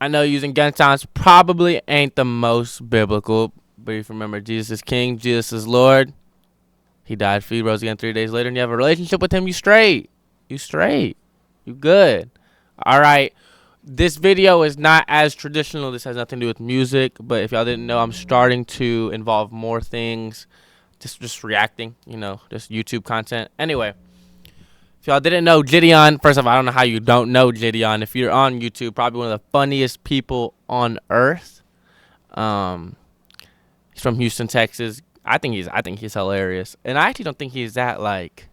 I know using gun sounds probably ain't the most biblical, but if you remember, Jesus is King, Jesus is Lord. He died for you, rose again 3 days later, and you have a relationship with him. You straight. You straight. You good. All right. This video is not as traditional. This has nothing to do with music, but if y'all didn't know, I'm starting to involve more things. Just reacting, just YouTube content. Anyway, if y'all didn't know JIDION, first of all, I don't know how you don't know JIDION. If you're on YouTube, probably one of the funniest people on earth. He's from Houston, Texas. I think he's hilarious, and I actually don't think he's that like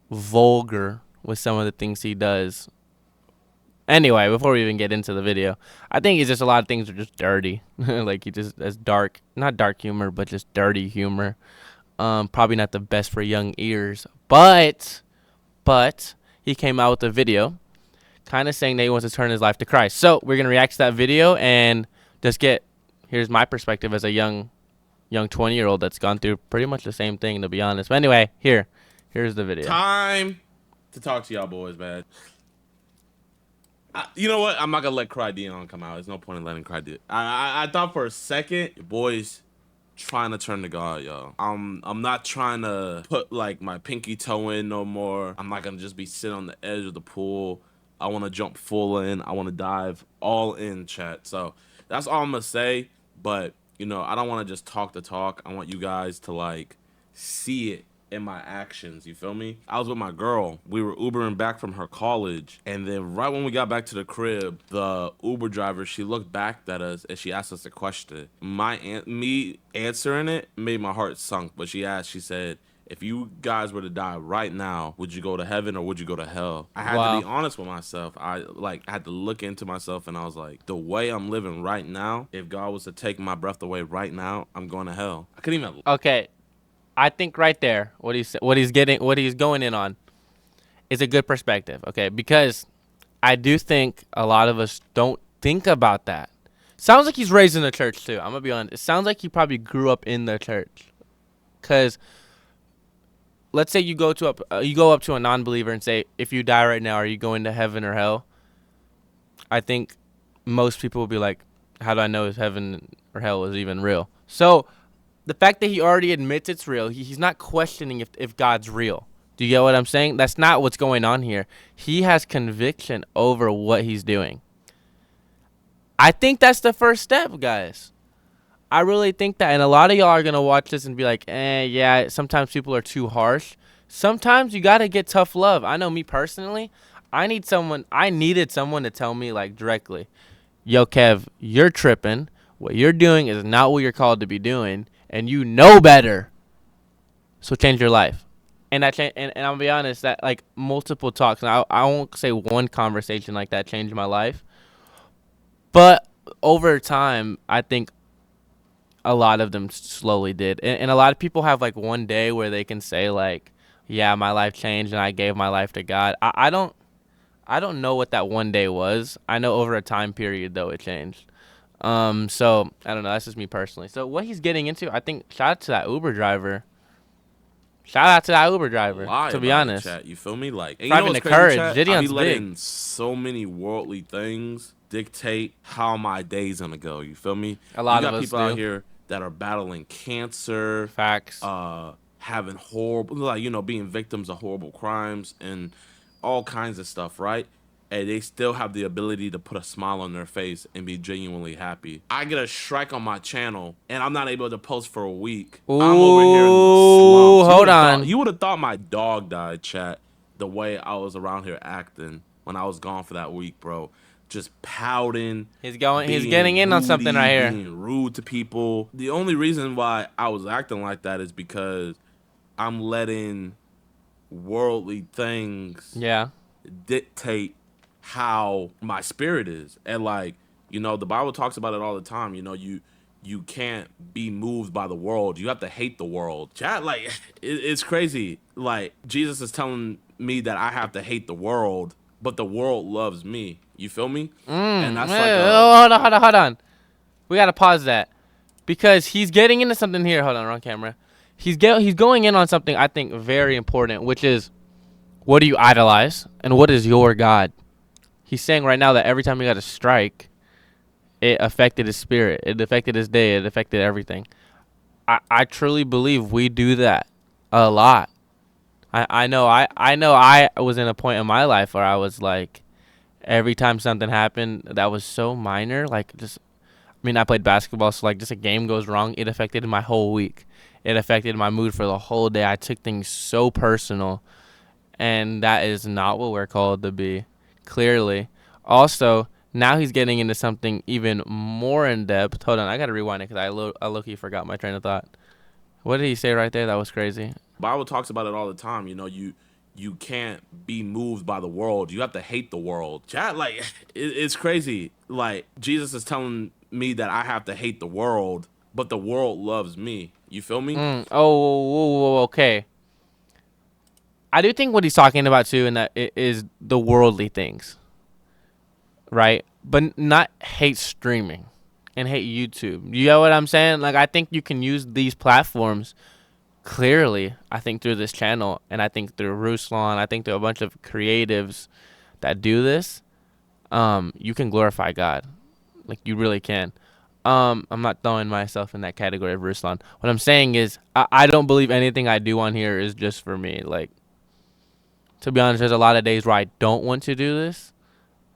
vulgar with some of the things he does. Anyway, before we even get into the video, I think it's just a lot of things are just dirty. Like he just has dark, not dark humor, but just dirty humor. Probably not the best for young ears, but he came out with a video kind of saying that he wants to turn his life to Christ. So we're going to react to that video and just here's my perspective as a young 20-year-old that's gone through pretty much the same thing, to be honest. But anyway, here's the video. Time to talk to y'all boys, man. You know what? I'm not going to let JIDION come out. There's no point in letting JIDION. I thought for a second, your boys trying to turn to God, y'all. I'm not trying to put like my pinky toe in no more. I'm not gonna just be sitting on the edge of the pool. I want to jump full in. I want to dive all in, chat. So that's all I'm gonna say. But I don't want to just talk the talk. I want you guys to like see it in my actions. You feel me? I was with my girl. We were Ubering back from her college, and then right when we got back to the crib, the Uber driver, she looked back at us and she asked us a question. Me answering it made my heart sunk, but she said, if you guys were to die right now, would you go to heaven or would you go to hell? I had to be honest with myself. I had to look into myself, and I was like, the way I'm living right now, if God was to take my breath away right now, I'm going to hell. I couldn't even. Okay. I think right there, what he's going in on is a good perspective, okay? Because I do think a lot of us don't think about that. Sounds like he's raised in the church too. I'm gonna be honest. It sounds like he probably grew up in the church. Cause let's say you go up to a non-believer and say, if you die right now, are you going to heaven or hell? I think most people will be like, how do I know if heaven or hell is even real? So the fact that he already admits it's real, he's not questioning if God's real. Do you get what I'm saying? That's not what's going on here. He has conviction over what he's doing. I think that's the first step, guys. I really think that. And a lot of y'all are going to watch this and be like, yeah, sometimes people are too harsh. Sometimes you got to get tough love. I know me personally, I needed someone to tell me like directly, yo, Kev, you're tripping. What you're doing is not what you're called to be doing. And you know better, so change your life. And and I'll be honest, that like multiple talks, and I won't say one conversation like that changed my life, but over time, I think a lot of them slowly did. And a lot of people have like one day where they can say like, yeah, my life changed and I gave my life to God. I don't know what that one day was. I know over a time period though it changed. So I don't know. That's just me personally. So what he's getting into, I think, shout out to that Uber driver. To be honest, chat, you feel me? Like, having the courage. JIDION's I be letting big. so many worldly things dictate how my day's gonna go. You feel me? A lot of us people out here that are battling cancer, facts, having horrible, like being victims of horrible crimes and all kinds of stuff, right? And they still have the ability to put a smile on their face and be genuinely happy. I get a strike on my channel, and I'm not able to post for a week. Ooh, I'm over here in the slumps. Hold on. You would have thought my dog died, chat, the way I was around here acting when I was gone for that week, bro. Just pouting. He's getting in on something right here. Being rude to people. The only reason why I was acting like that is because I'm letting worldly things dictate how my spirit is. And like, the Bible talks about it all the time. You can't be moved by the world. You have to hate the world. Chat, like, it's crazy. Like, Jesus is telling me that I have to hate the world, but the world loves me. You feel me? And that's hold on. We gotta pause that because he's getting into something here. Hold on, wrong camera. He's going in on something I think very important, which is, what do you idolize and what is your God? He's saying right now that every time you got a strike, it affected his spirit. It affected his day. It affected everything. I truly believe we do that a lot. I was in a point in my life where I was like, every time something happened that was so minor, like just, I mean, I played basketball, so like just a game goes wrong, it affected my whole week. It affected my mood for the whole day. I took things so personal, and that is not what we're called to be, clearly. Also, now he's getting into something even more in depth. Hold on, I gotta rewind it because I low-key forgot my train of thought. What did he say right there? That was crazy. Bible talks about it all the time. You know, you can't be moved by the world. You have to hate the world. Chat, like it's crazy. Like Jesus is telling me that I have to hate the world, but the world loves me. You feel me? Oh, whoa, whoa, whoa, okay. I do think what he's talking about too, and that it is the worldly things, right? But not hate streaming and hate YouTube. You know what I'm saying? Like, I think you can use these platforms clearly. I think through this channel, and I think through Ruslan, I think through a bunch of creatives that do this. You can glorify God, like you really can. I'm not throwing myself in that category of Ruslan. What I'm saying is, I don't believe anything I do on here is just for me. Like, to be honest, there's a lot of days where I don't want to do this.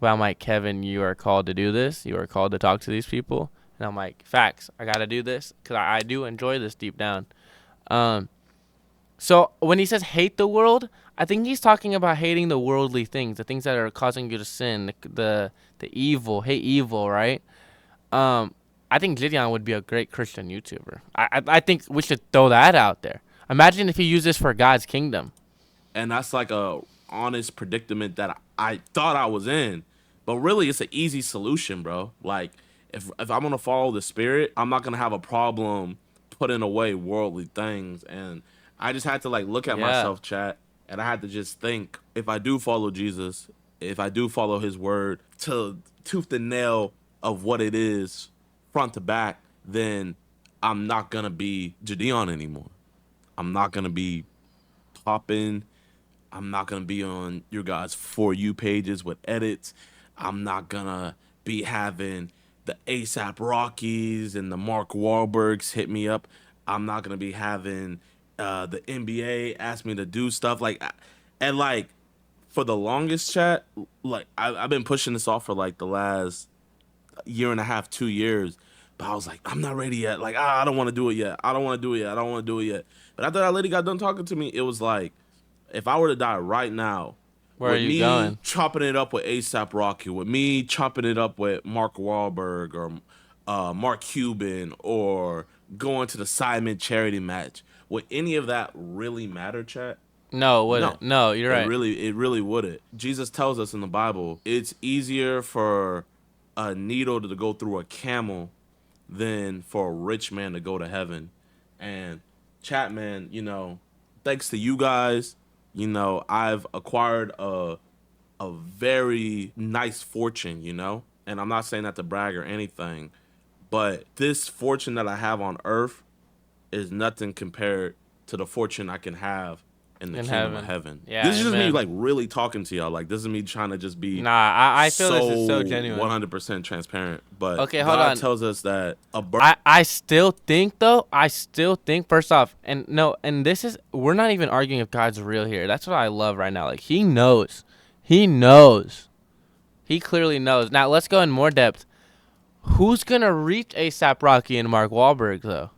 But I'm like, Kevin, you are called to do this. You are called to talk to these people. And I'm like, facts. I got to do this because I do enjoy this deep down. Um, so when he says hate the world, I think he's talking about hating the worldly things, the things that are causing you to sin, the evil, hate evil, right? Um, I think JIDION would be a great Christian YouTuber. I think we should throw that out there. Imagine if he used this for God's kingdom. And that's like a honest predicament that I thought I was in. But really it's an easy solution, bro. Like if I'm gonna follow the spirit, I'm not gonna have a problem putting away worldly things. And I just had to like look at Yeah. myself, chat, and I had to just think, if I do follow Jesus, if I do follow his word to tooth and nail of what it is, front to back, then I'm not gonna be JIDION anymore. I'm not gonna be popping. I'm not gonna be on your guys' For You pages with edits. I'm not gonna be having the ASAP Rockies and the Mark Wahlbergs hit me up. I'm not gonna be having the NBA ask me to do stuff and like for the longest, chat. Like I've been pushing this off for like the last year and a half, 2 years. But I was like, I'm not ready yet. Like, I don't want to do it yet. I don't want to do it yet. I don't want to do it yet. But after that lady got done talking to me, it was like, if I were to die right now, Where are with you me going? chopping it up with ASAP Rocky, with me chopping it up with Mark Wahlberg or Mark Cuban, or going to the Simon charity match, would any of that really matter, chat? No, it No, wouldn't. No, you're right. it really wouldn't. Jesus tells us in the Bible, it's easier for a needle to go through a camel than for a rich man to go to heaven. And chat, man, thanks to you guys, I've acquired a very nice fortune, and I'm not saying that to brag or anything, but this fortune that I have on earth is nothing compared to the fortune I can have in the In kingdom of heaven. heaven. Yeah, This is just me amen. like really talking to y'all. Like this is me trying to just be Nah, I feel this is so so genuine. 100% transparent. But Okay, hold God on. tells us that a bird. I still think though, I still think first off, and no, and this is, we're not even arguing if God's real here. That's what I love right now. Like, he knows. He knows. He clearly knows. Now let's go in more depth. Who's gonna reach ASAP Rocky and Mark Wahlberg though?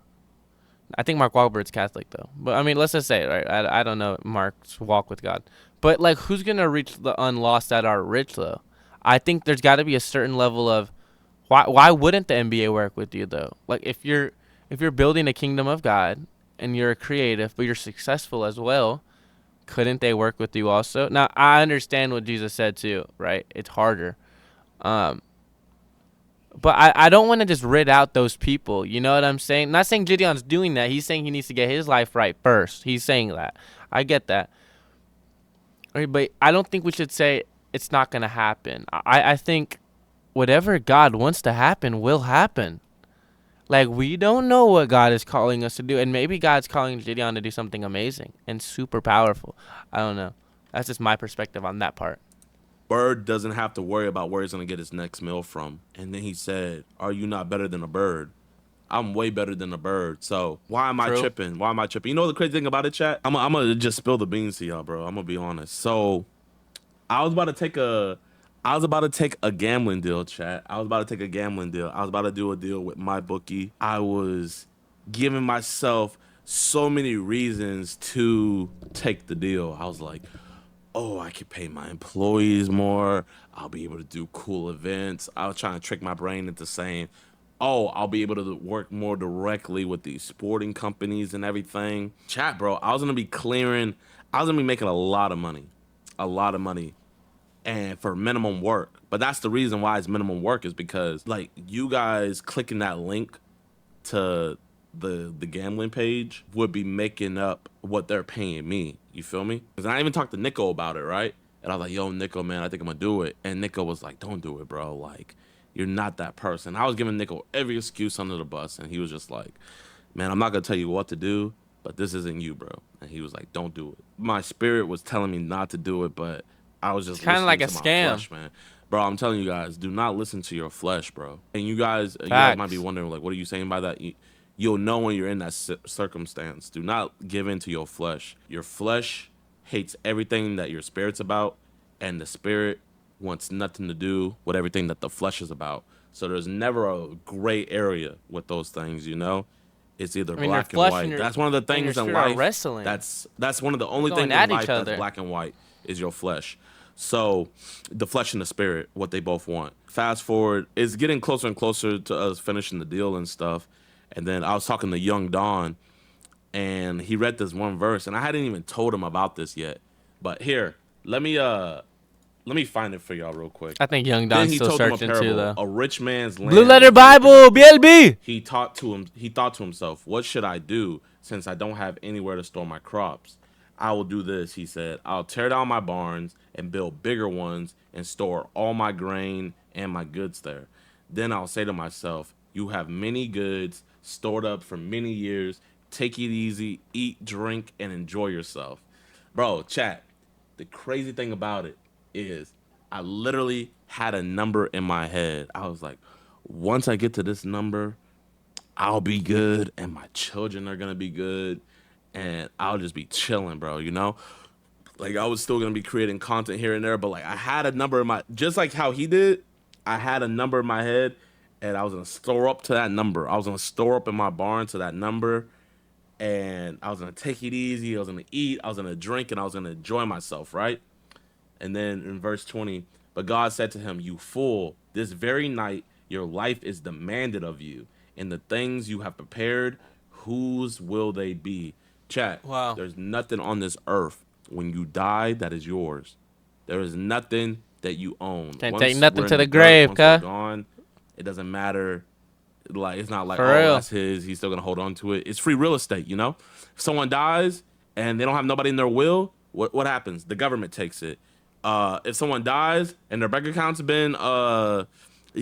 I think Mark Wahlberg's Catholic though. But I mean, let's just say it, right? I don't know Mark's walk with God. But like, who's gonna reach the unlost that are rich though? I think there's got to be a certain level of, why wouldn't the NBA work with you though? Like, if you're building a kingdom of God and you're a creative but you're successful as well, couldn't they work with you also? Now I understand what Jesus said too, right? It's harder. Um, but I don't want to just rid out those people. You know what I'm saying? Not saying Gideon's doing that. He's saying he needs to get his life right first. He's saying that. I get that. Right, but I don't think we should say it's not going to happen. I think whatever God wants to happen will happen. Like, we don't know what God is calling us to do. And maybe God's calling Gideon to do something amazing and super powerful. I don't know. That's just my perspective on that part. bird doesn't have to worry about where he's gonna get his next meal from. And then he said, "Are you not better than a bird?" I'm way better than a bird. So why am I True. tripping? Why am I tripping? You know the crazy thing about it, chat? I'm gonna just spill the beans to y'all, bro. I'm gonna be honest. So I was about to take a I was about to take a gambling deal, chat. I was about to take a gambling deal. I was about to do a deal with my bookie. I was giving myself so many reasons to take the deal. I was like, oh, I can pay my employees more. I'll be able to do cool events. I was trying to trick my brain into saying, oh, I'll be able to work more directly with these sporting companies and everything. Chat, bro, I was gonna be making a lot of money. A lot of money and for minimum work. But that's the reason why it's minimum work is because like you guys clicking that link to the gambling page would be making up what they're paying me. You feel me? Because I even talked to Nico about it, right? And I was like, yo, Nico, man, I think I'm gonna do it. And Nico was like, don't do it, bro. Like, you're not that person. I was giving Nico every excuse under the bus, and he was just like, man, I'm not gonna tell you what to do, but this isn't you, bro. And he was like, don't do it. My spirit was telling me not to do it, but I was It's just kind of listening like a to my scam. flesh, man. Bro, I'm telling you guys, do not listen to your flesh, bro. And you guys might be Facts. wondering, like, what are you saying by that? You'll know when you're in that circumstance. Do not give in to your flesh. Your flesh hates everything that your spirit's about, and the spirit wants nothing to do with everything that the flesh is about. So there's never a gray area with those things, you know? It's either I mean, your black and flesh and white. That's one of the your things in spirit are life. wrestling. That's one of the They're only going things in at each life that's other. black and white is your flesh. So the flesh and the spirit, what they both want. Fast forward, it's getting closer and closer to us finishing the deal and stuff. And then I was talking to Young Don, and he read this one verse, and I hadn't even told him about this yet. But here, let me find it for y'all real quick. I think Young Then Don's he still told them a searching too, parable. though. A rich man's Blue land Letter was very Bible, productive. BLB. He thought to himself, what should I do since I don't have anywhere to store my crops? I will do this, he said. I'll tear down my barns and build bigger ones and store all my grain and my goods there. Then I'll say to myself, you have many goods stored up for many years. Take it easy, eat, drink, and enjoy yourself. Bro, chat, the crazy thing about it is I literally had a number in my head. I was like, once I get to this number, I'll be good and my children are gonna be good and I'll just be chilling, bro, you know? Like I was still gonna be creating content here and there, but like I had a number in my just like how he did, I had a number in my head and I was gonna store up to that number. I was gonna store up in my barn to that number and I was gonna take it easy, I was gonna eat, I was gonna drink, and I was gonna enjoy myself, right? And then in verse 20, but God said to him, you fool, this very night your life is demanded of you, and the things you have prepared, whose will they be? Chat, Wow. there's nothing on this earth when you die that is yours. There is nothing that you own. Can't take Once nothing we're in to the the dirt, grave, once we're cuh. gone, it doesn't matter. Like it's not like, For oh, real. that's his, he's still gonna hold on to it. It's free real estate, you know? If someone dies and they don't have nobody in their will, what happens? The government takes it. If someone dies and their bank account's been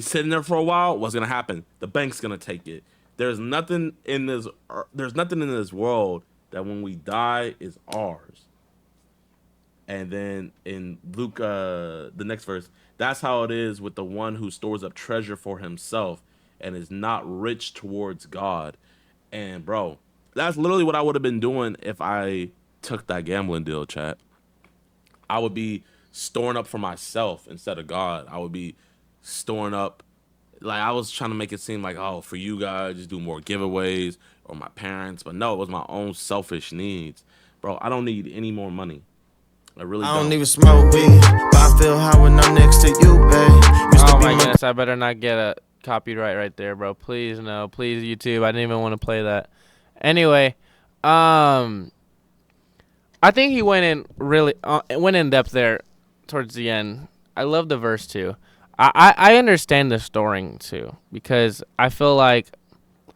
sitting there for a while, what's gonna happen? The bank's gonna take it. There's nothing in this world that when we die is ours. And then in Luke, the next verse, that's how it is with the one who stores up treasure for himself and is not rich towards God. And bro, that's literally what I would have been doing if I took that gambling deal, chat. I would be storing up for myself instead of God. I would be storing up, like I was trying to make it seem like, oh, for you guys, just do more giveaways or my parents. But no, it was my own selfish needs. Bro, I don't need any more money. I really I don't don't. even smoke weed, but I feel high when I'm next to you, babe. Used to Oh be my my goodness, I better not get a copyright right there, bro. Please no, please YouTube. I didn't even want to play that. Anyway, I think he went in really went in depth there towards the end. I love the verse too. I understand the storing too because I feel like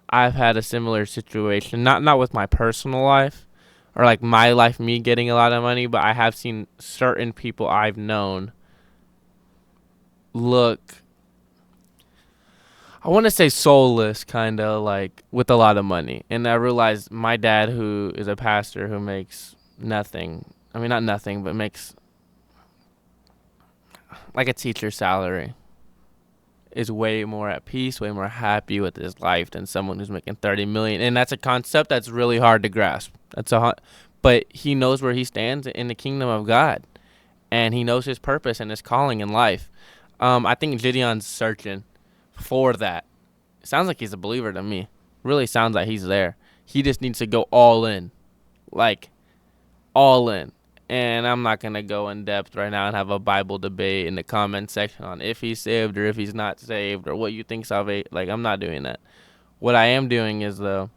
I've had a similar situation. Not with my personal life or like my life, me getting a lot of money, but I have seen certain people I've known look, I want to say soulless, kind of like with a lot of money. And I realized my dad, who is a pastor who makes nothing. I mean, not nothing, but makes like a teacher's salary is way more at peace, way more happy with his life than someone who's making 30 million. And that's a concept that's really hard to grasp. But he knows where he stands in the kingdom of God, and he knows his purpose and his calling in life. I think Gideon's searching for that. It sounds like he's a believer to me. Really sounds like he's there. He just needs to go all in, like all in. And I'm not going to go in depth right now and have a Bible debate in the comment section on if he's saved or if he's not saved or what you think salvation. Like, I'm not doing that. What I am doing is, though,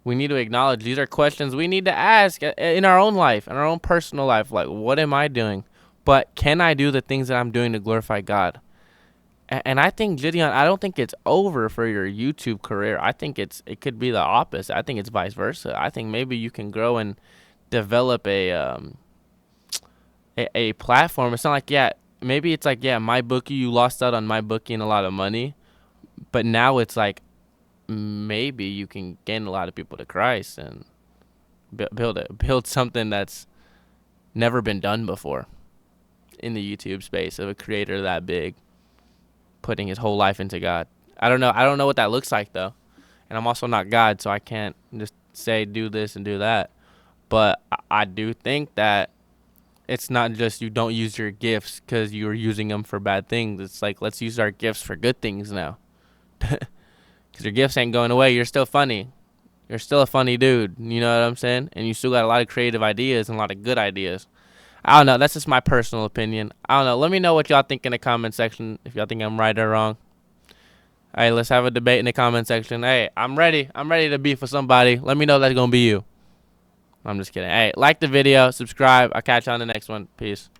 we need to acknowledge these are questions we need to ask in our own life, in our own personal life. Like, what am I doing? But can I do the things that I'm doing to glorify God? And I think, Gideon, I don't think it's over for your YouTube career. I think it could be the opposite. I think it's vice versa. I think maybe you can grow and develop a platform. It's not like, maybe it's like, my bookie, you lost out on my bookie and a lot of money, but now it's like maybe you can gain a lot of people to Christ and build something that's never been done before in the YouTube space of a creator that big putting his whole life into God. I don't know what that looks like, though, and I'm also not God, so I can't just say do this and do that. But I do think that it's not just you don't use your gifts because you're using them for bad things. It's like, let's use our gifts for good things now. Because your gifts ain't going away. You're still funny. You're still a funny dude. You know what I'm saying? And you still got a lot of creative ideas and a lot of good ideas. I don't know. That's just my personal opinion. I don't know. Let me know what y'all think in the comment section. If y'all think I'm right or wrong. Hey, let's have a debate in the comment section. Hey, I'm ready. I'm ready to beef with somebody. Let me know that's going to be you. I'm just kidding. Hey, like the video. Subscribe. I'll catch you on the next one. Peace.